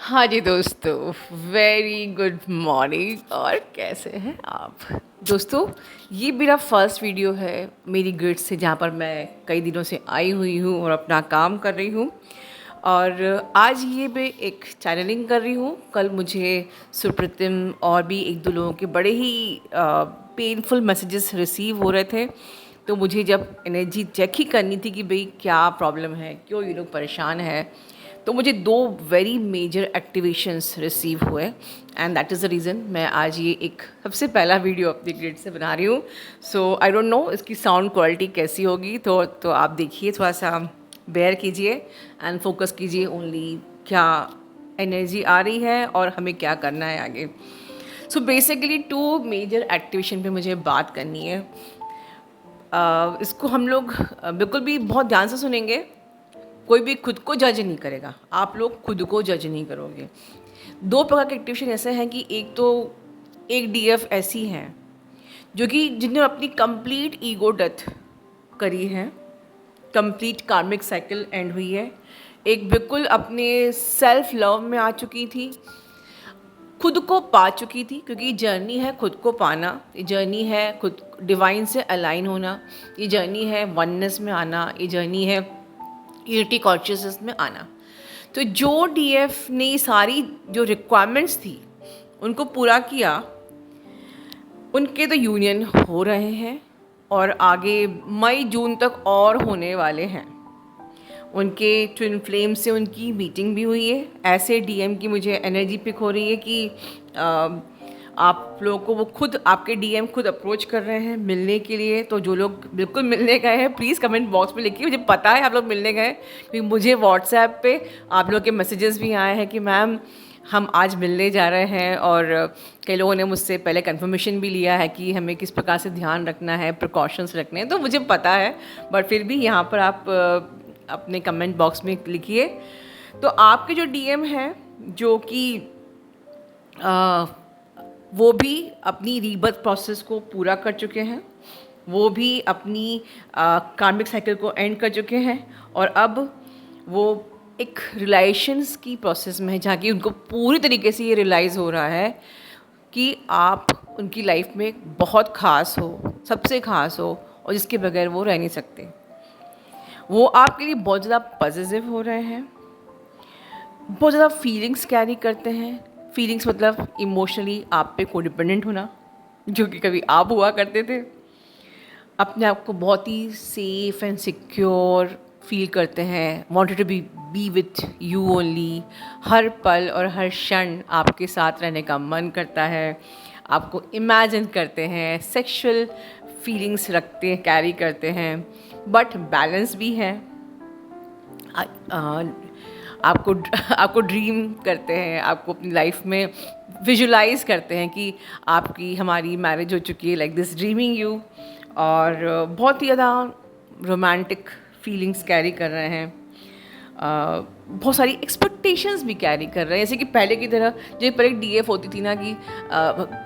हाँ जी दोस्तों, very good morning. और कैसे हैं आप दोस्तों? ये मेरा फर्स्ट वीडियो है मेरी ग्रिड से, जहाँ पर मैं कई दिनों से आई हुई हूँ और अपना काम कर रही हूँ। और आज ये मैं एक चैनलिंग कर रही हूँ। कल मुझे सुप्रतिम और भी एक दो लोगों के बड़े ही पेनफुल मैसेजेस रिसीव हो रहे थे। तो मुझे जब एनर्जी चेक ही करनी थी कि भाई क्या प्रॉब्लम है, क्यों ये लोग परेशान हैं, तो मुझे दो वेरी मेजर एक्टिवेशंस रिसीव हुए। And that is the reason मैं आज ये एक सबसे पहला वीडियो अपनी ग्रिड से बना रही हूँ। सो आई डोंट नो इसकी साउंड क्वालिटी कैसी होगी, तो आप देखिए, थोड़ा सा बेयर कीजिए एंड फोकस कीजिए ओनली क्या एनर्जी आ रही है और हमें क्या करना है आगे। So basically two major activation पे मुझे बात करनी है। इसको हम लोग बिल्कुल भी बहुत ध्यान से सुनेंगे। कोई भी खुद को जज नहीं करेगा, आप लोग खुद को जज नहीं करोगे। दो प्रकार के एक्टिवेशन ऐसे हैं कि एक डीएफ ऐसी हैं जो कि जिन्होंने अपनी कंप्लीट ईगो डेथ करी है, कंप्लीट कार्मिक साइकिल एंड हुई है। एक बिल्कुल अपने सेल्फ लव में आ चुकी थी, खुद को पा चुकी थी, क्योंकि ये जर्नी है खुद को पाना, ये जर्नी है खुद डिवाइन से अलाइन होना, ये जर्नी है वननेस में आना, ये जर्नी है यूनिटी कॉन्शियसनेस में आना। तो जो डीएफ ने ये सारी जो रिक्वायरमेंट्स थी उनको पूरा किया, उनके तो यूनियन हो रहे हैं और आगे मई जून तक और होने वाले हैं। उनके ट्विन फ्लेम से उनकी मीटिंग भी हुई है। ऐसे डीएम की मुझे एनर्जी पिक हो रही है कि आप लोगों को वो खुद, आपके डीएम खुद अप्रोच कर रहे हैं मिलने के लिए। तो जो लोग बिल्कुल मिलने गए हैं, प्लीज़ कमेंट बॉक्स में लिखिए, मुझे पता है आप लोग मिलने गए, क्योंकि मुझे व्हाट्सएप पे आप लोग के मैसेजेस भी आए हैं कि मैम हम आज मिलने जा रहे हैं। और कई लोगों ने मुझसे पहले कंफर्मेशन भी लिया है कि हमें किस प्रकार से ध्यान रखना है, प्रिकॉशंस रखने हैं। तो मुझे पता है, बट फिर भी यहाँ पर आप अपने कमेंट बॉक्स में लिखिए। तो आपके जो डीएम हैं जो कि वो भी अपनी रीबर्थ प्रोसेस को पूरा कर चुके हैं, वो भी अपनी कार्मिक साइकिल को एंड कर चुके हैं, और अब वो एक रिलाइशंस की प्रोसेस में है, जहाँ की उनको पूरी तरीके से ये रियलाइज़ हो रहा है कि आप उनकी लाइफ में बहुत ख़ास हो, सबसे ख़ास हो, और जिसके बगैर वो रह नहीं सकते। वो आपके लिए बहुत ज़्यादा पॉजिटिव हो रहे हैं, बहुत ज़्यादा फीलिंग्स कैरी करते हैं। फीलिंग्स मतलब इमोशनली आप पे कोडिपेंडेंट होना, जो कि कभी आप हुआ करते थे। अपने आप को बहुत ही सेफ एंड सिक्योर फील करते हैं, wanted to be with you only. हर पल और हर क्षण आपके साथ रहने का मन करता है, आपको इमेजिन करते हैं, सेक्सुअल फीलिंग्स रखते हैं, कैरी करते हैं। बट बैलेंस भी है। आपको आपको ड्रीम करते हैं, आपको अपनी लाइफ में विजुलाइज करते हैं कि आपकी हमारी मैरिज हो चुकी है, लाइक दिस ड्रीमिंग यू। और बहुत ही ज़्यादा रोमांटिक फीलिंग्स कैरी कर रहे हैं। बहुत सारी एक्सपेक्टेशंस भी कैरी कर रहे हैं, जैसे कि पहले की तरह जो पर एक डीएफ होती थी ना कि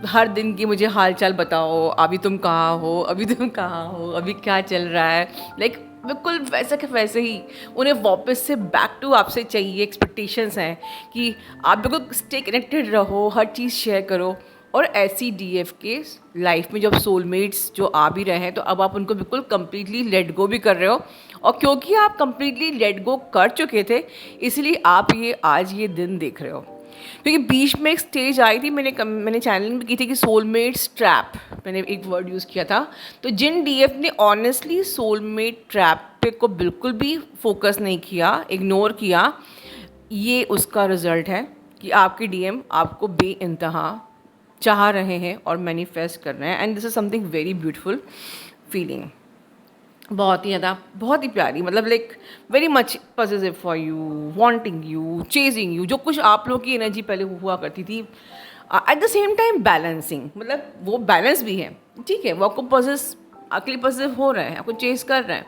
हर दिन की मुझे हाल चाल बताओ, अभी तुम कहाँ हो, अभी तुम कहाँ हो, अभी क्या चल रहा है। लाइक बिल्कुल वैसा के वैसे ही उन्हें वापस से बैक टू आपसे चाहिए। एक्सपेक्टेशंस हैं कि आप बिल्कुल स्टे कनेक्टेड रहो, हर चीज़ शेयर करो। और ऐसी डीएफ के लाइफ में जब सोलमेट्स जो आ भी रहे हैं, तो अब आप उनको बिल्कुल कम्प्लीटली लेट गो भी कर रहे हो। और क्योंकि आप कम्प्लीटली लेट गो कर चुके थे, इसलिए आप ये आज ये दिन देख रहे हो। क्योंकि बीच में एक स्टेज आई थी, मैंने चैनलिंग भी की थी कि सोलमेट्स ट्रैप, मैंने एक वर्ड यूज़ किया था। तो जिन डीएफ ने ऑनेस्टली सोलमेट ट्रैप पे को बिल्कुल भी फोकस नहीं किया, इग्नोर किया, ये उसका रिज़ल्ट है कि आपके डीएम आपको बेइंतहा चाह रहे हैं और मैनिफेस्ट कर रहे हैं। And this is something very beautiful feeling, बहुत ही ज़्यादा, बहुत ही प्यारी, मतलब like very much positive for you, wanting you, chasing you, जो कुछ आप लोगों की एनर्जी पहले हुआ करती थी। At the same time balancing, मतलब वो बैलेंस भी है, ठीक है, वो आपको अकेले पॉजिटिव हो रहे हैं, आपको चेज कर रहे हैं,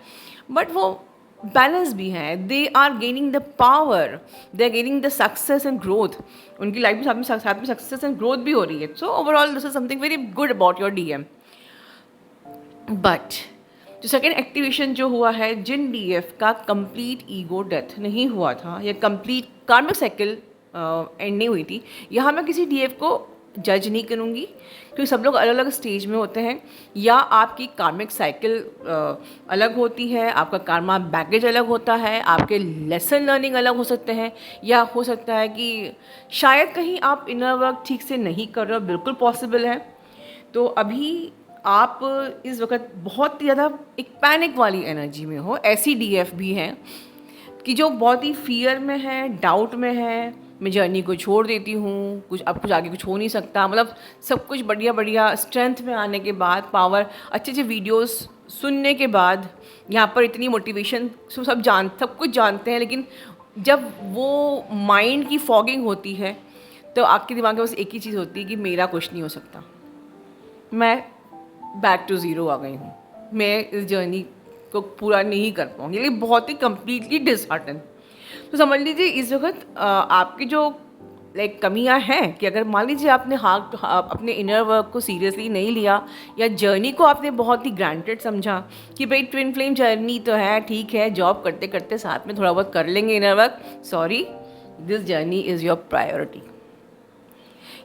बट वो बैलेंस भी है। They are gaining the power, they are gaining the success and growth. उनकी लाइफ में साथ में सक्सेस एंड ग्रोथ भी हो रही है। So overall this is something very good about your DM. But जो सेकेंड एक्टिवेशन जो हुआ है, जिन डीएफ का कंप्लीट ईगो डेथ नहीं हुआ था या कंप्लीट कार्मिक साइकिल एंड नहीं हुई थी। यहाँ मैं किसी डीएफ को जज नहीं करूँगी क्योंकि सब लोग अलग अलग स्टेज में होते हैं, या आपकी कार्मिक साइकिल अलग होती है, आपका कार्मा बैगेज अलग होता है, आपके लेसन लर्निंग अलग हो सकते हैं, या हो सकता है कि शायद कहीं आप इनर वर्क ठीक से नहीं कर रहे हो, बिल्कुल पॉसिबल है। तो अभी आप इस वक्त बहुत ही ज़्यादा एक पैनिक वाली एनर्जी में हो। ऐसी डीएफ भी हैं कि जो बहुत ही फियर में है, डाउट में है, मैं जर्नी को छोड़ देती हूँ, अब कुछ आगे कुछ हो नहीं सकता, मतलब सब कुछ बढ़िया बढ़िया स्ट्रेंथ में आने के बाद, पावर, अच्छे अच्छे वीडियोस सुनने के बाद, यहाँ पर इतनी मोटिवेशन, सब कुछ जानते हैं, लेकिन जब वो माइंड की फॉगिंग होती है तो आपके दिमाग में बस एक ही चीज़ होती है कि मेरा कुछ नहीं हो सकता, मैं बैक टू ज़ीरो आ गई हूँ, मैं इस जर्नी को पूरा नहीं कर पाऊँगी, ये बहुत ही कम्प्लीटली डिसहार्टन। तो समझ लीजिए इस वक्त आपकी जो कमियां हैं कि अगर मान लीजिए आपने अपने इनर वर्क को सीरियसली नहीं लिया, या जर्नी को आपने बहुत ही ग्रांटेड समझा कि भाई ट्विन फ्लेम जर्नी तो है, ठीक है, जॉब करते करते साथ में थोड़ा बहुत कर लेंगे inner work, sorry, this journey is your priority.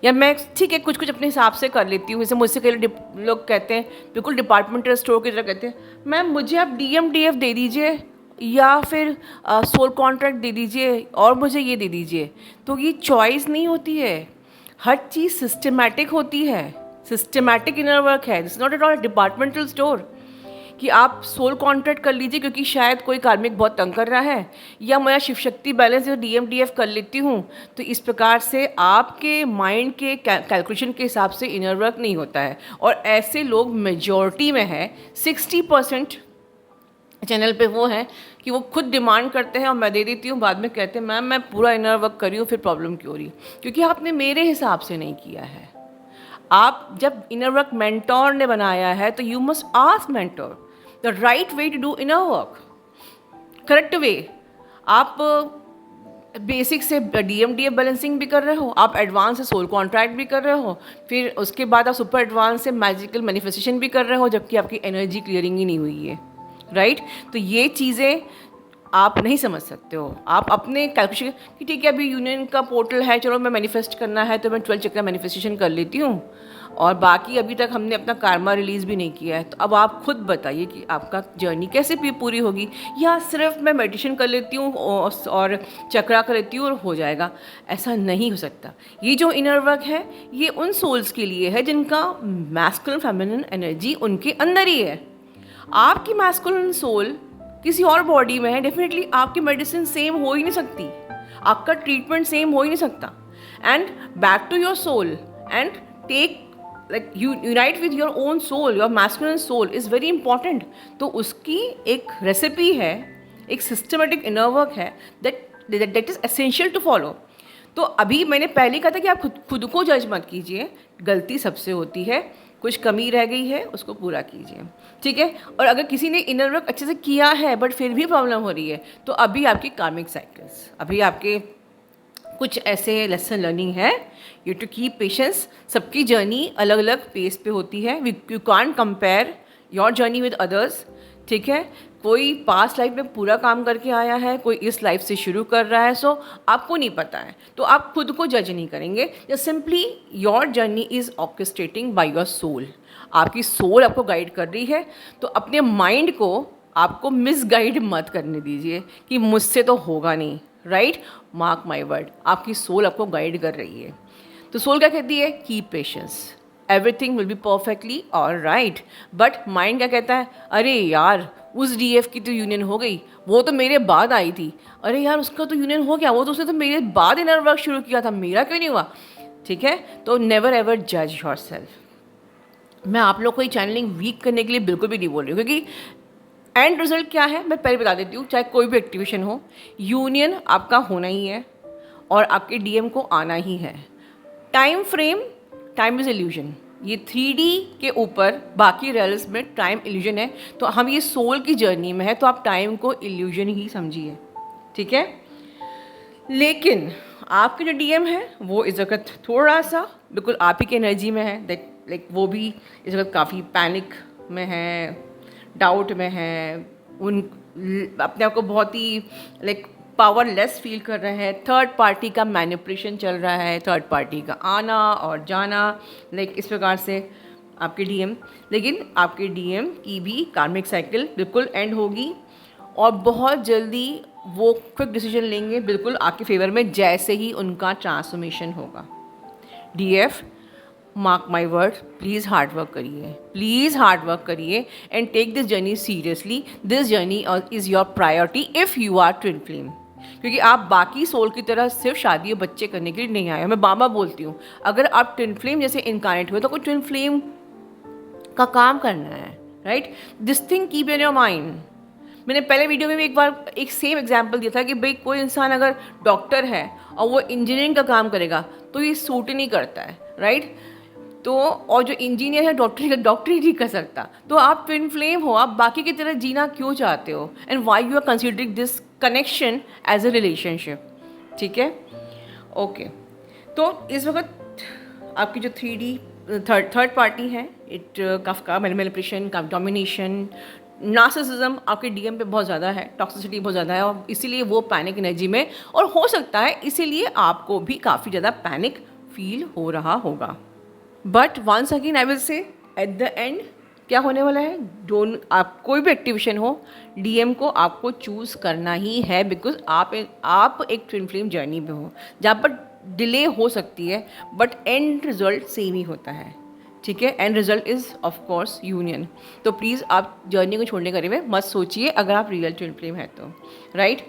या मैं ठीक है कुछ कुछ अपने हिसाब से कर लेती हूँ, जैसे मुझसे कई लोग कहते हैं, बिल्कुल डिपार्टमेंटल स्टोर की तरह कहते हैं, मैम मुझे आप DMDF दे दीजिए या फिर सोल कॉन्ट्रैक्ट दे दीजिए और मुझे ये दे दीजिए। तो ये चॉइस नहीं होती है, हर चीज़ सिस्टमेटिक होती है, सिस्टमेटिक इनर वर्क है, this not at all departmental store कि आप सोल कॉन्ट्रैक्ट कर लीजिए क्योंकि शायद कोई कार्मिक बहुत तंग कर रहा है, या मैं शिव शक्ति बैलेंस या DMDF कर लेती हूँ। तो इस प्रकार से आपके माइंड के कैलकुलेशन के हिसाब से इनर वर्क नहीं होता है, और ऐसे लोग मेजॉरिटी में है। 60% चैनल पे वो हैं कि वो खुद डिमांड करते हैं और मैं दे देती हूँ, बाद में कहते हैं मैम मैं पूरा इनर वर्क करी हूँ, फिर प्रॉब्लम क्यों हो रही? क्योंकि आपने मेरे हिसाब से नहीं किया है। आप जब इनर वर्क मेंटोर ने बनाया है तो you must ask mentor the right way to do inner work, correct way. आप बेसिक से DMDF बैलेंसिंग भी कर रहे हो, आप एडवांस से सोल कॉन्ट्रैक्ट भी कर रहे हो, फिर उसके बाद आप सुपर एडवांस से मैजिकल मैनिफेस्टेशन भी कर रहे हो, जबकि आपकी एनर्जी क्लियरिंग ही नहीं हुई है, राइट? तो ये चीज़ें आप नहीं समझ सकते हो। आप अपने कैलकुलेशन कि ठीक है अभी यूनियन का पोर्टल है, चलो मैं मैनिफेस्ट करना है तो मैं 12 चक्र मैनिफेस्टेशन कर लेती हूँ, और बाकी अभी तक हमने अपना कार्मा रिलीज़ भी नहीं किया है। तो अब आप खुद बताइए कि आपका जर्नी कैसे पूरी होगी, या सिर्फ मैं मेडिटेशन कर लेती हूँ और चक्रा कर लेती हूँ और हो जाएगा? ऐसा नहीं हो सकता। ये जो इनर वर्क है ये उन सोल्स के लिए है जिनका मैस्कुलिन फेमिनिन एनर्जी उनके अंदर ही है। आपकी मैस्कुलिन सोल किसी और बॉडी में है, डेफिनेटली आपकी मेडिसिन सेम हो ही नहीं सकती, आपका ट्रीटमेंट सेम हो ही नहीं सकता। And back to your soul and take unite with your own soul, your masculine soul is very important। तो उसकी एक रेसिपी है, एक सिस्टमेटिक इनर वर्क है that is essential to follow। तो अभी मैंने पहले कहा था कि आप खुद को जज मत कीजिए, गलती सबसे होती है, कुछ कमी रह गई है उसको पूरा कीजिए, ठीक है? और अगर किसी ने इनर वर्क अच्छे से किया है बट फिर भी प्रॉब्लम हो रही है, तो अभी आपकी कार्मिक साइकिल्स, अभी आपके कुछ ऐसे लेसन लर्निंग है, यू टू कीप पेशेंस। सबकी जर्नी अलग अलग पेस पे होती है, you can't compare your journey with others, ठीक है? कोई पास्ट लाइफ में पूरा काम करके आया है, कोई इस लाइफ से शुरू कर रहा है, सो आपको नहीं पता है, तो आप खुद को जज नहीं करेंगे। Just simply your journey is orchestrating by your soul, आपकी सोल आपको गाइड कर रही है, तो अपने माइंड को आपको मिसगाइड मत करने दीजिए कि मुझसे तो होगा नहीं, राइट? मार्क माई वर्ड, आपकी सोल आपको गाइड कर रही है। तो सोल क्या कहती है? Keep patience, everything will be perfectly all right. But mind क्या कहता है? अरे यार उस DF की तो यूनियन हो गई, वो तो मेरे बाद आई थी, अरे यार उसका तो यूनियन हो गया, वो तो उसने तो मेरे बाद इनर वर्क शुरू किया था, मेरा क्यों नहीं हुआ? ठीक है, तो नेवर एवर जज योर सेल्फ। मैं आप लोग को ये चैनलिंग वीक करने के लिए बिल्कुल भी नहीं बोल रही हूँ, क्योंकि एंड रिजल्ट क्या है मैं पहले बता देती हूँ। चाहे कोई भी एक्टिवेशन हो, यूनियन आपका होना ही है और आपके DM को आना ही है। Time frame, time is illusion, ये 3D के ऊपर बाकी रेल्स में टाइम इल्यूजन है, तो हम ये सोल की जर्नी में है, तो आप टाइम को इल्यूजन ही समझिए, ठीक है? लेकिन आपके जो DM है वो इस वक्त थोड़ा सा बिल्कुल आप ही की एनर्जी में है, लाइक वो भी इस वक्त काफ़ी पैनिक में है, डाउट में है, उन अपने आप को बहुत ही पावरलेस फील कर रहे हैं, थर्ड पार्टी का मैनिपुलेशन चल रहा है, थर्ड पार्टी का आना और जाना, लाइक इस प्रकार से आपके डीएम। लेकिन आपके डीएम की भी कार्मिक साइकिल बिल्कुल एंड होगी और बहुत जल्दी वो क्विक डिसीजन लेंगे बिल्कुल आपके फेवर में जैसे ही उनका ट्रांसफॉर्मेशन होगा। DF, mark my word, please hard work करिए, प्लीज़ हार्ड वर्क करिए and take this journey seriously. This journey is your priority if you are twin flame, क्योंकि आप बाकी सोल की तरह सिर्फ शादी और बच्चे करने के लिए नहीं आए। मैं बाबा बोलती हूँ, अगर आप ट्विन फ्लेम जैसे इनकारनेट हुए तो कोई ट्विन फ्लेम का काम करना है, right? This thing keep in your mind. मैंने पहले वीडियो में भी एक बार एक सेम एग्जांपल दिया था कि भाई कोई इंसान अगर डॉक्टर है और वो इंजीनियरिंग का काम करेगा तो ये सूट नहीं करता है, राइट? तो और जो इंजीनियर है डॉक्टरी नहीं कर सकता। तो आप ट्विन फ्लेम हो, आप बाकी की तरह जीना क्यों चाहते हो? And why you are considering this connection as a relationship, ठीक है? ओके, तो इस वक्त आपकी जो थर्ड पार्टी है, इट का मैनिपुलेशन, का डोमिनेशन, नार्सिसिज्म आपके डीएम पे बहुत ज़्यादा है, टॉक्सिसिटी बहुत ज़्यादा है और इसीलिए वो पैनिक एनर्जी में, और हो सकता है इसीलिए आपको भी काफ़ी ज़्यादा पैनिक फील हो रहा होगा। But once again I will say at the end क्या होने वाला है, डोंट, आप कोई भी एक्टिवेशन हो, डीएम को आपको चूज़ करना ही है, बिकॉज आप एक ट्विन फ्लेम जर्नी पे हो जहाँ पर डिले हो सकती है बट एंड रिजल्ट सेम ही होता है, ठीक है? And result is of course union. तो प्लीज़ आप जर्नी को छोड़ने के बारे में मत सोचिए अगर आप रियल ट्विन फ्लेम है तो, राइट?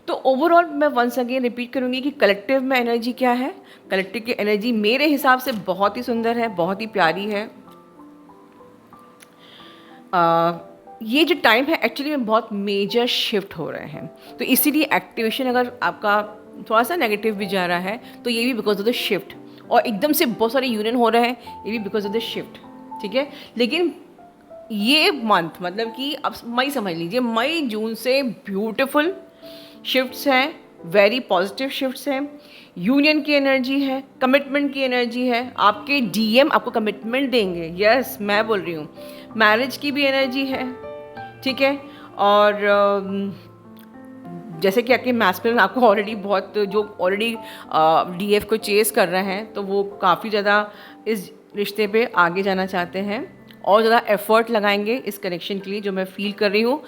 तो ओवरऑल मैं वंस अगेन रिपीट करूँगी कि कलेक्टिव में एनर्जी क्या है। कलेक्टिव की एनर्जी मेरे हिसाब से बहुत ही सुंदर है, बहुत ही प्यारी है। ये जो टाइम है एक्चुअली में बहुत मेजर शिफ्ट हो रहे हैं, तो इसीलिए एक्टिवेशन अगर आपका थोड़ा सा नेगेटिव भी जा रहा है तो ये भी बिकॉज ऑफ द शिफ्ट, और एकदम से बहुत सारे यूनियन हो रहे हैं, ये भी बिकॉज ऑफ द शिफ्ट, ठीक है? लेकिन ये मंथ मतलब कि अब मई समझ लीजिए, मई जून से ब्यूटिफुल शिफ्ट्स हैं, वेरी पॉजिटिव शिफ्ट्स हैं, यूनियन की एनर्जी है, कमिटमेंट की एनर्जी है, आपके डीएम आपको कमिटमेंट देंगे, यस मैं बोल रही हूँ, मैरिज की भी एनर्जी है, ठीक है? और जैसे कि आपके मैस्कुलिन आपको ऑलरेडी बहुत, जो ऑलरेडी डीएफ को चेस कर रहे हैं तो वो काफ़ी ज़्यादा इस रिश्ते पे आगे जाना चाहते हैं और ज़्यादा एफर्ट लगाएंगे इस कनेक्शन के लिए, जो मैं फील कर रही हूँ।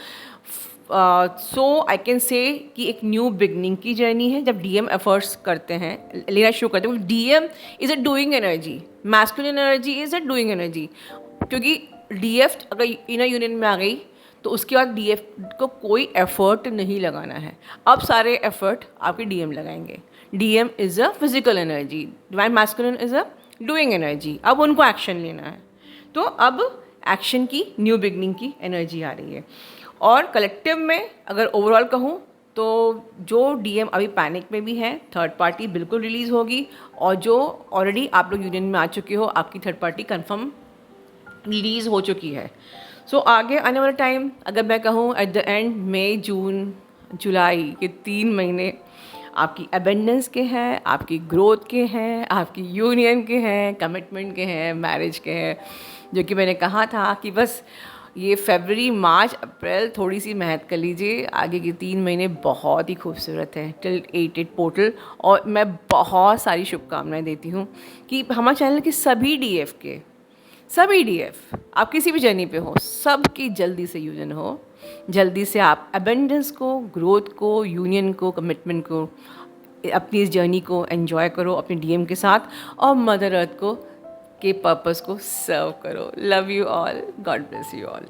सो आई कैन से कि एक न्यू बिगनिंग की जर्नी है जब डीएम एफर्ट्स करते हैं, लेना शुरू करते हैं। DM is a doing energy, masculine energy is a doing energy, क्योंकि डीएफ अगर इनर यूनियन में आ गई तो उसके बाद डीएफ को कोई एफर्ट नहीं लगाना है, अब सारे एफर्ट आपके डीएम लगाएंगे। DM is a physical energy, divine masculine is a doing energy, अब उनको एक्शन लेना है, तो अब एक्शन की न्यू बिगनिंग की एनर्जी आ रही है। और कलेक्टिव में अगर ओवरऑल कहूँ तो जो डीएम अभी पैनिक में भी हैं, थर्ड पार्टी बिल्कुल रिलीज़ होगी, और जो ऑलरेडी आप लोग यूनियन में आ चुके हो, आपकी थर्ड पार्टी कंफर्म रिलीज़ हो चुकी है। सो आगे आने वाला टाइम अगर मैं कहूँ एट द एंड मई जून जुलाई के 3 महीने आपकी अबेंडेंस के हैं, आपकी ग्रोथ के हैं, आपकी यूनियन के हैं, कमिटमेंट के हैं, मैरिज के हैं, जो कि मैंने कहा था कि बस ये फरवरी मार्च अप्रैल थोड़ी सी मेहनत कर लीजिए, आगे के 3 महीने बहुत ही खूबसूरत है टिल 8 पोर्टल। और मैं बहुत सारी शुभकामनाएं देती हूँ कि हमारे चैनल के सभी डीएफ आप किसी भी जर्नी पे हो, सबकी जल्दी से यूनियन हो, जल्दी से आप अबेंडेंस को, ग्रोथ को, यूनियन को, कमिटमेंट को, अपनी इस जर्नी को एंजॉय करो अपने डीएम के साथ, और मदर अर्थ को के पर्पस को सर्व करो। Love you all, God bless you all.